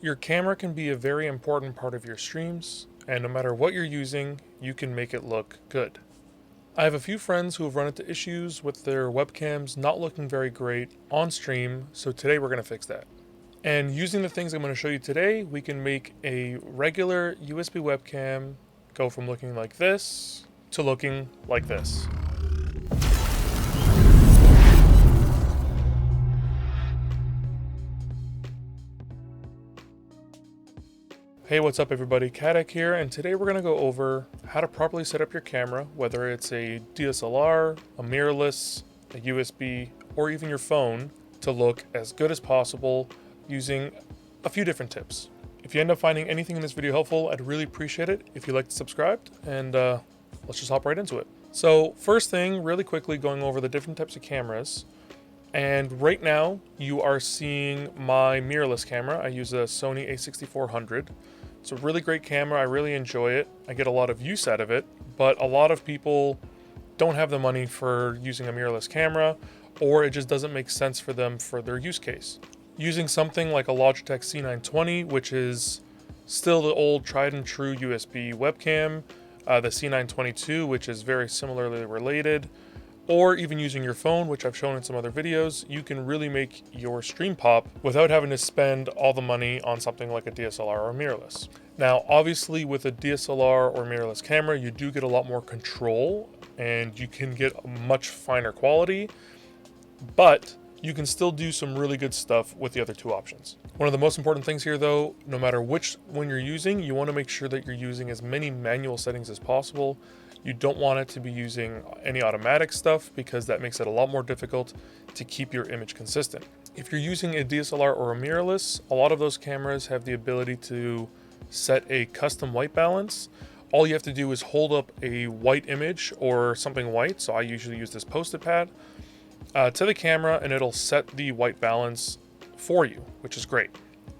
Your camera can be a very important part of your streams, and no matter what you're using, you can make it look good. I have a few friends who have run into issues with their webcams not looking very great on stream, so today we're going to fix that. And using the things I'm going to show you today, we can make a regular USB webcam go from looking like this to looking like this. Hey, what's up everybody, Caddac here, and today we're going to go over how to properly set up your camera, whether it's a DSLR, a mirrorless, a USB, or even your phone, to look as good as possible using a few different tips. If you end up finding anything in this video helpful, I'd really appreciate it if you'd like to subscribe, and let's just hop right into it. So first thing, really quickly going over the different types of cameras. And right now you are seeing my mirrorless camera. I use a Sony a6400. It's a really great camera. I really enjoy it. I get a lot of use out of it, but a lot of people don't have the money for using a mirrorless camera, or it just doesn't make sense for them for their use case. Using something like a Logitech C920, which is still the old tried and true USB webcam, the C922, which is very similarly related, or even using your phone, which I've shown in some other videos, you can really make your stream pop without having to spend all the money on something like a DSLR or mirrorless. Now, obviously with a DSLR or mirrorless camera, you do get a lot more control and you can get a much finer quality, but you can still do some really good stuff with the other two options. One of the most important things here though, no matter which one you're using, you want to make sure that you're using as many manual settings as possible. You don't want it to be using any automatic stuff because that makes it a lot more difficult to keep your image consistent. If you're using a DSLR or a mirrorless, a lot of those cameras have the ability to set a custom white balance. All you have to do is hold up a white image or something white, so I usually use this Post-it pad, to the camera and it'll set the white balance for you, which is great.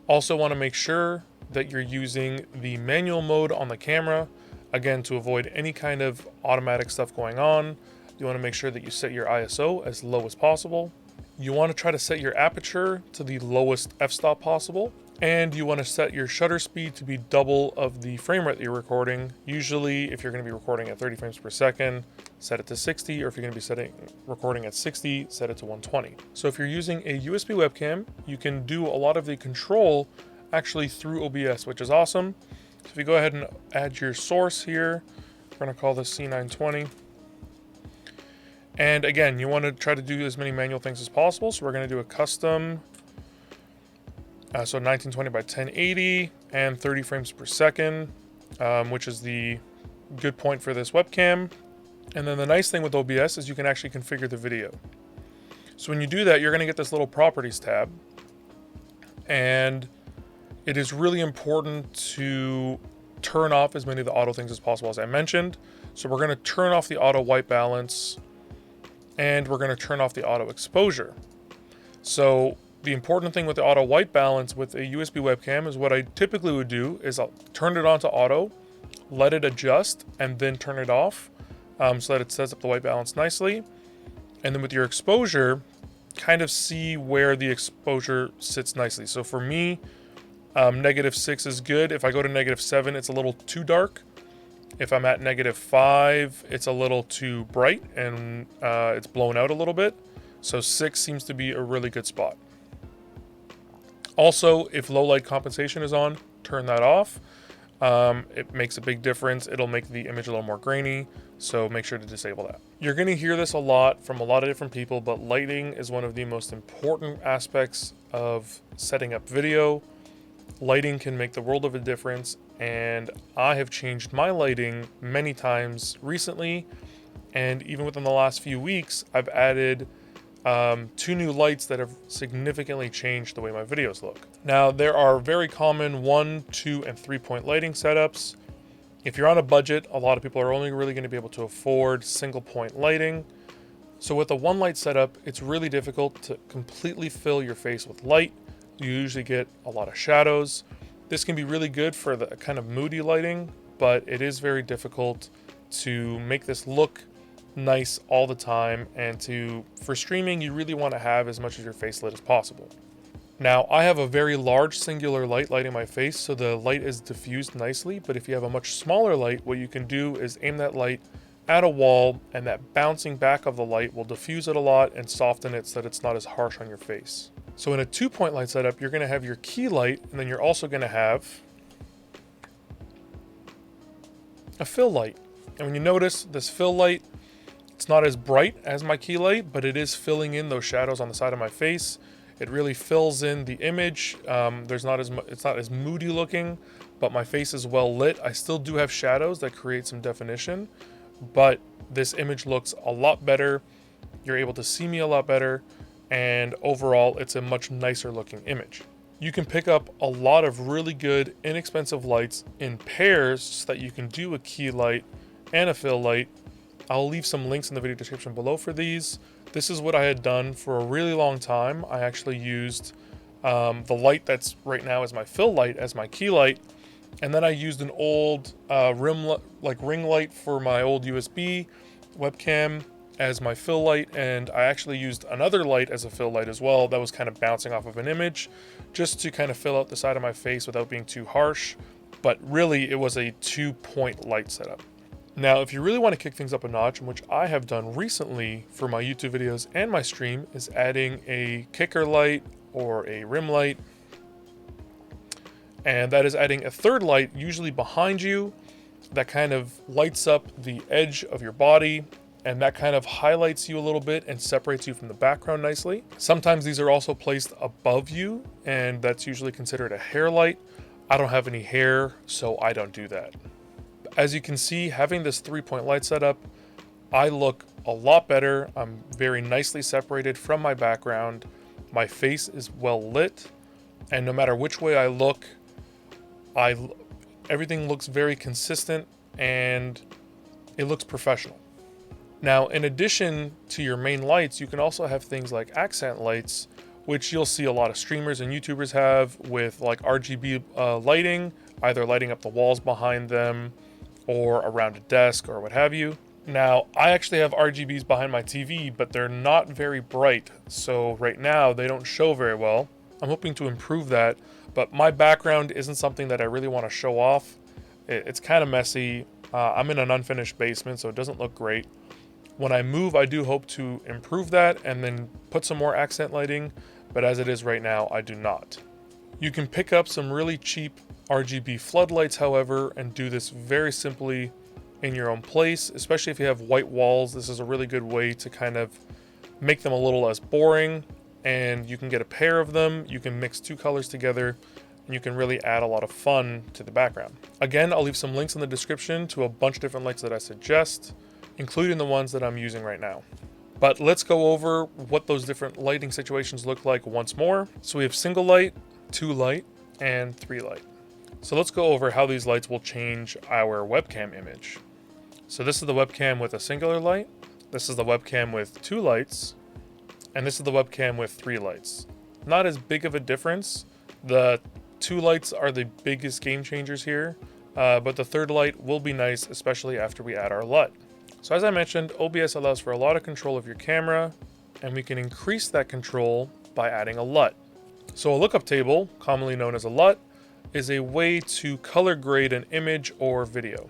Also want to make sure that you're using the manual mode on the camera. Again, to avoid any kind of automatic stuff going on, you want to make sure that you set your ISO as low as possible. You want to try to set your aperture to the lowest f-stop possible. And you want to set your shutter speed to be double of the frame rate that you're recording. Usually, if you're going to be recording at 30 frames per second, set it to 60, or if you're going to be recording at 60, set it to 120. So if you're using a USB webcam, you can do a lot of the control actually through OBS, which is awesome. So if you go ahead and add your source here, we're going to call this C920. And again, you want to try to do as many manual things as possible. So we're going to do a custom, so 1920 by 1080 and 30 frames per second, which is the good point for this webcam. And then the nice thing with OBS is you can actually configure the video. So when you do that, you're going to get this little properties tab. And it is really important to turn off as many of the auto things as possible, as I mentioned. So we're going to turn off the auto white balance and we're going to turn off the auto exposure. So the important thing with the auto white balance with a USB webcam is what I typically would do is I'll turn it on to auto, let it adjust, and then turn it off so that it sets up the white balance nicely. And then with your exposure, kind of see where the exposure sits nicely. So for me, -6 is good. If I go to -7, it's a little too dark. If I'm at -5, it's a little too bright and it's blown out a little bit. So 6 seems to be a really good spot. Also, if low light compensation is on, turn that off. It makes a big difference. It'll make the image a little more grainy, so make sure to disable that. You're going to hear this a lot from a lot of different people, but lighting is one of the most important aspects of setting up video. Lighting can make the world of a difference, and I have changed my lighting many times recently, and even within the last few weeks, I've added 2 new lights that have significantly changed the way my videos look. Now, there are very common 1, 2, and 3-point lighting setups. If you're on a budget, a lot of people are only really going to be able to afford single-point lighting. So with a 1 light setup, it's really difficult to completely fill your face with light. You usually get a lot of shadows. This can be really good for the kind of moody lighting, but it is very difficult to make this look nice all the time, and for streaming, you really want to have as much of your face lit as possible. Now, I have a very large singular light lighting my face, so the light is diffused nicely, but if you have a much smaller light, what you can do is aim that light at a wall, and that bouncing back of the light will diffuse it a lot and soften it so that it's not as harsh on your face. So in a 2-point light setup, you're going to have your key light, and then you're also going to have a fill light. And when you notice this fill light, it's not as bright as my key light, but it is filling in those shadows on the side of my face. It really fills in the image. It's not as moody looking, but my face is well lit. I still do have shadows that create some definition, but this image looks a lot better. You're able to see me a lot better, and overall it's a much nicer looking image. You can pick up a lot of really good inexpensive lights in pairs so that you can do a key light and a fill light. I'll leave some links in the video description below for these. This is what I had done for a really long time. I actually used the light that's right now as my fill light as my key light, and then I used an old ring light for my old USB webcam as my fill light, and I actually used another light as a fill light as well that was kind of bouncing off of an image just to kind of fill out the side of my face without being too harsh. But really it was a 2-point light setup. Now, if you really want to kick things up a notch, which I have done recently for my YouTube videos and my stream, is adding a kicker light or a rim light. And that is adding a third light, usually behind you, that kind of lights up the edge of your body, and that kind of highlights you a little bit and separates you from the background nicely. Sometimes these are also placed above you, and that's usually considered a hair light. I don't have any hair, so I don't do that. As you can see, having this 3-point light setup, I look a lot better. I'm very nicely separated from my background. My face is well lit, and no matter which way I look, everything looks very consistent and it looks professional. Now, in addition to your main lights, you can also have things like accent lights, which you'll see a lot of streamers and YouTubers have with like RGB lighting, either lighting up the walls behind them or around a desk or what have you. Now, I actually have RGBs behind my TV, but they're not very bright, so right now they don't show very well. I'm hoping to improve that, but my background isn't something that I really want to show off. It's kind of messy. I'm in an unfinished basement, so it doesn't look great. When I move, I do hope to improve that and then put some more accent lighting, but as it is right now, I do not. You can pick up some really cheap RGB floodlights, however, and do this very simply in your own place, especially if you have white walls. This is a really good way to kind of make them a little less boring, and you can get a pair of them. You can mix 2 colors together, and you can really add a lot of fun to the background. Again, I'll leave some links in the description to a bunch of different lights that I suggest, including the ones that I'm using right now. But let's go over what those different lighting situations look like once more. So we have single light, 2 light, and 3 light. So let's go over how these lights will change our webcam image. So this is the webcam with a singular light, this is the webcam with 2 lights, and this is the webcam with 3 lights. Not as big of a difference. The 2 lights are the biggest game changers here, but the 3rd light will be nice, especially after we add our LUT. So as I mentioned, OBS allows for a lot of control of your camera, and we can increase that control by adding a LUT. So a lookup table, commonly known as a LUT, is a way to color grade an image or video.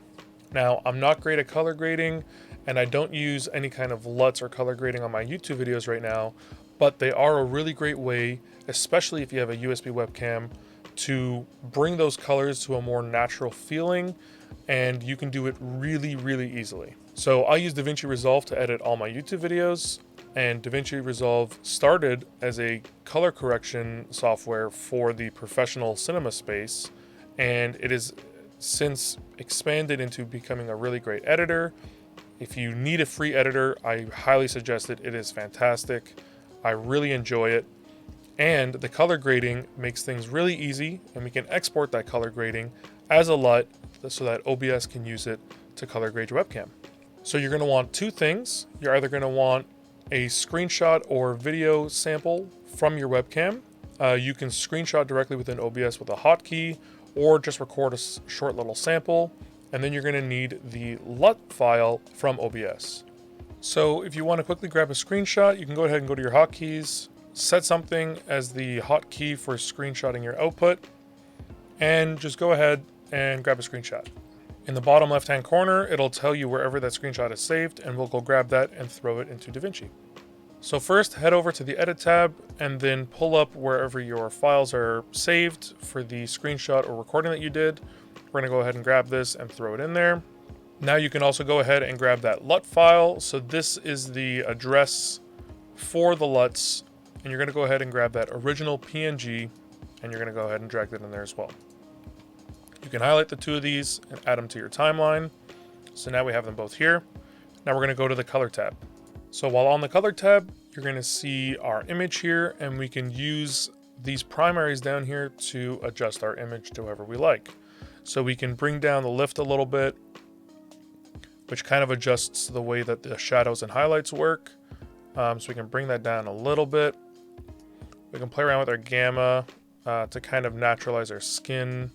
Now, I'm not great at color grading, and I don't use any kind of LUTs or color grading on my YouTube videos right now, but they are a really great way, especially if you have a USB webcam, to bring those colors to a more natural feeling, and you can do it really, really easily. So I use DaVinci Resolve to edit all my YouTube videos, and DaVinci Resolve started as a color correction software for the professional cinema space, and it has since expanded into becoming a really great editor. If you need a free editor, I highly suggest it. It is fantastic. I really enjoy it. And the color grading makes things really easy, and we can export that color grading as a LUT so that OBS can use it to color grade your webcam. So you're going to want 2 things. You're either going to want a screenshot or video sample from your webcam. You can screenshot directly within OBS with a hotkey, or just record a short little sample, and then you're going to need the LUT file from OBS. So if you want to quickly grab a screenshot, you can go ahead and go to your hotkeys, set something as the hotkey for screenshotting your output, and just go ahead and grab a screenshot. In the bottom left-hand corner, it'll tell you wherever that screenshot is saved, and we'll go grab that and throw it into DaVinci. So first, head over to the Edit tab, and then pull up wherever your files are saved for the screenshot or recording that you did. We're gonna go ahead and grab this and throw it in there. Now you can also go ahead and grab that LUT file. So this is the address for the LUTs, and you're gonna go ahead and grab that original PNG, and you're gonna go ahead and drag that in there as well. You can highlight the two of these and add them to your timeline. So now we have them both here. Now we're gonna go to the color tab. So while on the color tab, you're gonna see our image here, and we can use these primaries down here to adjust our image to however we like. So we can bring down the lift a little bit, which kind of adjusts the way that the shadows and highlights work. So we can bring that down a little bit. We can play around with our gamma to kind of naturalize our skin.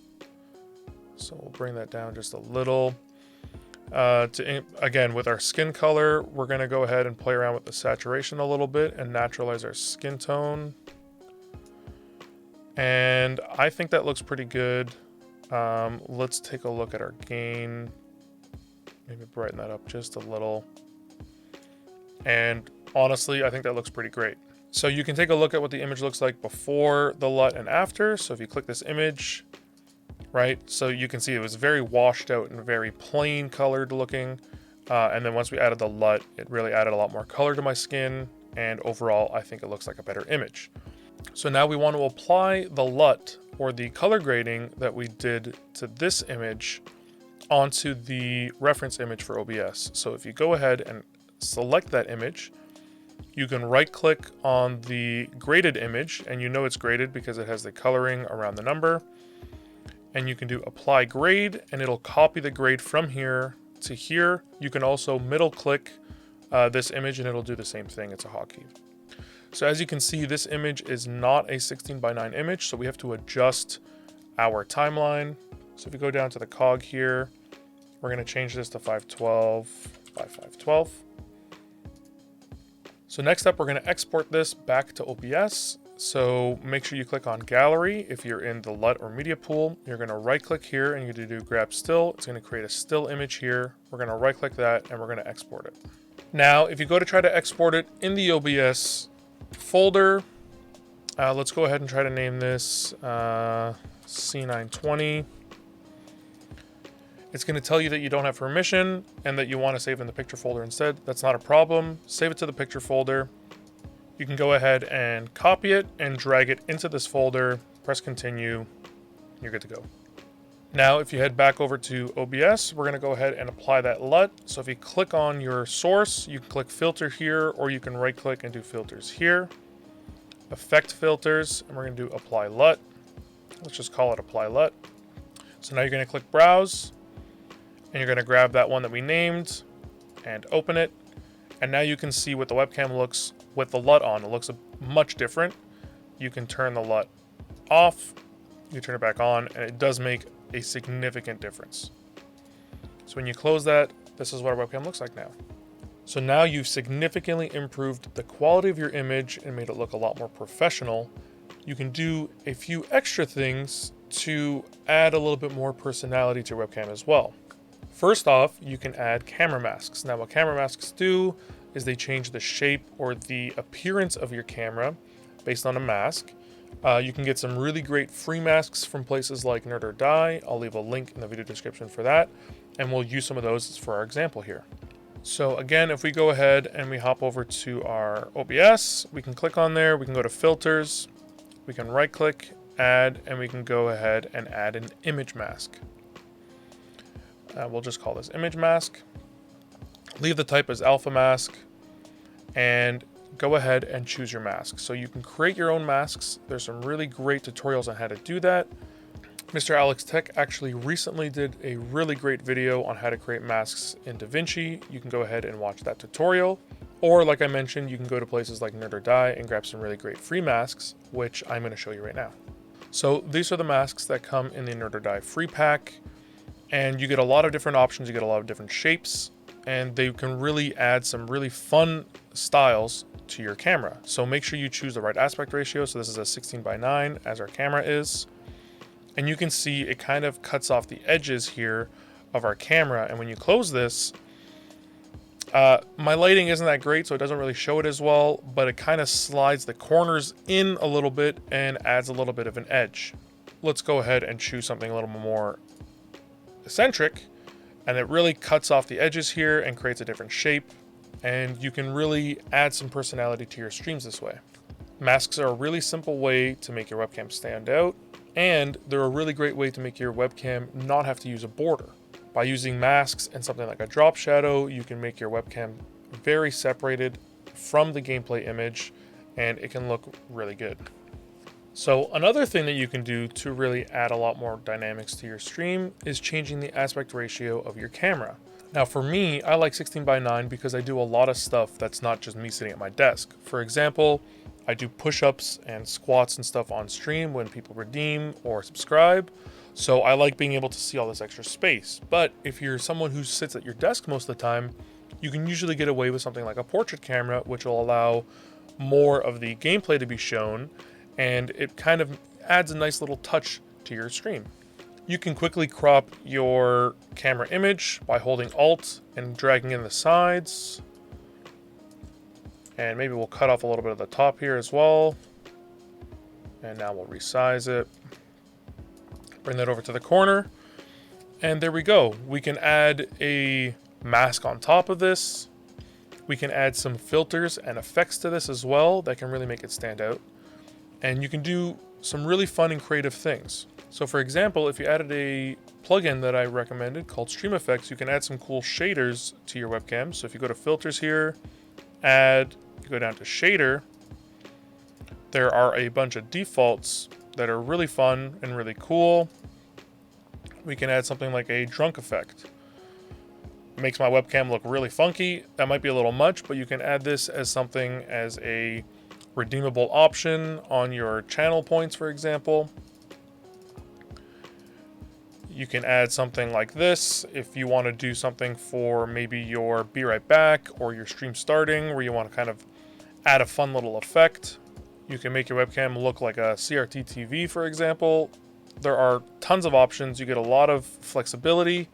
So we'll bring that down just a little. Again, with our skin color, we're going to go ahead and play around with the saturation a little bit and naturalize our skin tone. And I think that looks pretty good. Let's take a look at our gain. Maybe brighten that up just a little. And honestly, I think that looks pretty great. So you can take a look at what the image looks like before the LUT and after. So if you click this image, right? So you can see it was very washed out and very plain colored looking. And then once we added the LUT, it really added a lot more color to my skin. And overall, I think it looks like a better image. So now we want to apply the LUT or the color grading that we did to this image onto the reference image for OBS. So if you go ahead and select that image, you can right click on the graded image, and you know it's graded because it has the coloring around the number. And you can do apply grade, and it'll copy the grade from here to here. You can also middle click this image, and it'll do the same thing. It's a hotkey. So as you can see, this image is not a 16:9 image, so we have to adjust our timeline. So if you go down to the cog here, we're going to change this to 512 by 512. So next up, we're going to export this back to OBS. So make sure you click on gallery. If you're in the LUT or media pool, you're going to right click here and you're going to do grab still. It's going to create a still image here. We're going to right click that and we're going to export it. Now, if you go to try to export it in the OBS folder, let's go ahead and try to name this C920. It's going to tell you that you don't have permission and that you want to save in the picture folder instead. That's not a problem. Save it to the picture folder. You can go ahead and copy it and drag it into this folder, press continue, you're good to go. Now, if you head back over to OBS, we're going to go ahead and apply that LUT. So if you click on your source, you can click filter here, or you can right click and do filters here. Effect filters, and we're going to do apply LUT. Let's just call it apply LUT. So now you're going to click browse, and you're going to grab that one that we named and open it. And now you can see what the webcam looks with the LUT on. It looks much different. You can turn the LUT off, you turn it back on, and it does make a significant difference. So when you close that, this is what our webcam looks like now. So now you've significantly improved the quality of your image and made it look a lot more professional. You can do a few extra things to add a little bit more personality to your webcam as well. First off, you can add camera masks. Now what camera masks do is they change the shape or the appearance of your camera based on a mask. You can get some really great free masks from places like Nerd or Die. I'll leave a link in the video description for that, and we'll use some of those for our example here. So again, if we go ahead and we hop over to our OBS, we can click on there, we can go to filters, we can right click, add, and we can go ahead and add an image mask. We'll just call this image mask. Leave the type as alpha mask, and go ahead and choose your mask. So you can create your own masks. There's some really great tutorials on how to do that. Mr. Alex Tech actually recently did a really great video on how to create masks in DaVinci. You can go ahead and watch that tutorial. Or like I mentioned, you can go to places like Nerd or Die and grab some really great free masks, which I'm going to show you right now. So these are the masks that come in the Nerd or Die free pack. And you get a lot of different options. You get a lot of different shapes, and they can really add some really fun styles to your camera. So make sure you choose the right aspect ratio. So this is a 16:9 as our camera is. And you can see it kind of cuts off the edges here of our camera. And when you close this, my lighting isn't that great, so it doesn't really show it as well, but it kind of slides the corners in a little bit and adds a little bit of an edge. Let's go ahead and choose something a little more eccentric, and it really cuts off the edges here and creates a different shape, and you can really add some personality to your streams this way. Masks are a really simple way to make your webcam stand out, and they're a really great way to make your webcam not have to use a border. By using masks and something like a drop shadow, you can make your webcam very separated from the gameplay image, and it can look really good. So another thing that you can do to really add a lot more dynamics to your stream is changing the aspect ratio of your camera. Now for me, I like 16:9 because I do a lot of stuff that's not just me sitting at my desk. For example, I do push-ups and squats and stuff on stream when people redeem or subscribe. So I like being able to see all this extra space. But if you're someone who sits at your desk most of the time, you can usually get away with something like a portrait camera, which will allow more of the gameplay to be shown, and it kind of adds a nice little touch to your stream. You can quickly crop your camera image by holding Alt and dragging in the sides. And maybe we'll cut off a little bit of the top here as well. And now we'll resize it. Bring that over to the corner, and there we go. We can add a mask on top of this. We can add some filters and effects to this as well that can really make it stand out. And you can do some really fun and creative things. So for example, if you added a plugin that I recommended called Stream Effects, you can add some cool shaders to your webcam. So if you go to filters here, you go down to shader, there are a bunch of defaults that are really fun and really cool. We can add something like a drunk effect. It makes my webcam look really funky. That might be a little much, but you can add this as something as a redeemable option on your channel points, for example. You can add something like this if you want to do something for maybe your be right back or your stream starting, where you want to kind of add a fun little effect. You can make your webcam look like a CRT TV, for example. There are tons of options. You get a lot of flexibility.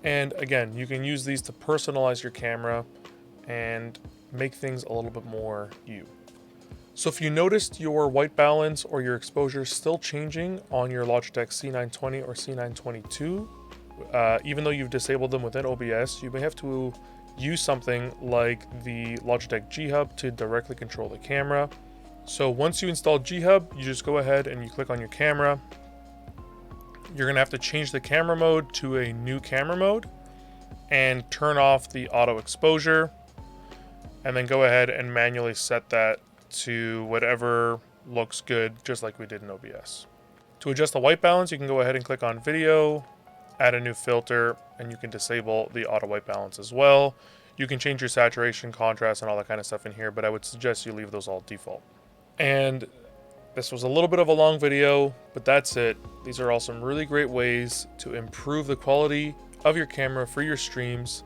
And again, you can use these to personalize your camera and make things a little bit more you. So if you noticed your white balance or your exposure still changing on your Logitech C920 or C922, even though you've disabled them within OBS, you may have to use something like the Logitech G Hub to directly control the camera. So once you install G Hub, you just go ahead and you click on your camera. You're gonna have to change the camera mode to a new camera mode and turn off the auto exposure, and then go ahead and manually set that to whatever looks good, just like we did in OBS. To adjust the white balance, you can go ahead and click on video, add a new filter, and you can disable the auto white balance as well. You can change your saturation, contrast, and all that kind of stuff in here, but I would suggest you leave those all default. And this was a little bit of a long video, but that's it. These are all some really great ways to improve the quality of your camera for your streams,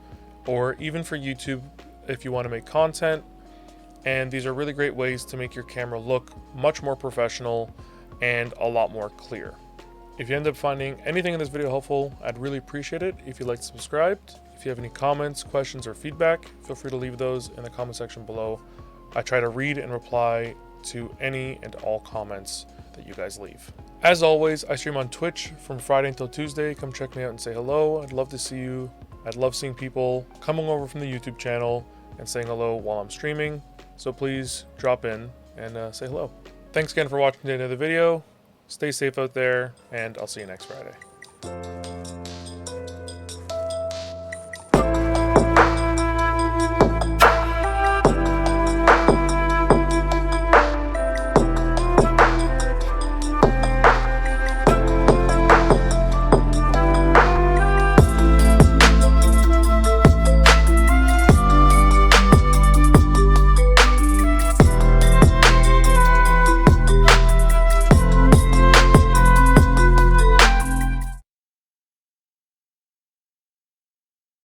or even for YouTube if you want to make content. And these are really great ways to make your camera look much more professional and a lot more clear. If you end up finding anything in this video helpful, I'd really appreciate it if you'd like to subscribe. If you have any comments, questions, or feedback, feel free to leave those in the comment section below. I try to read and reply to any and all comments that you guys leave. As always, I stream on Twitch from Friday until Tuesday. Come check me out and say hello. I'd love to see you. I'd love seeing people coming over from the YouTube channel and saying hello while I'm streaming. So please drop in and say hello. Thanks again for watching the video. Stay safe out there, and I'll see you next Friday.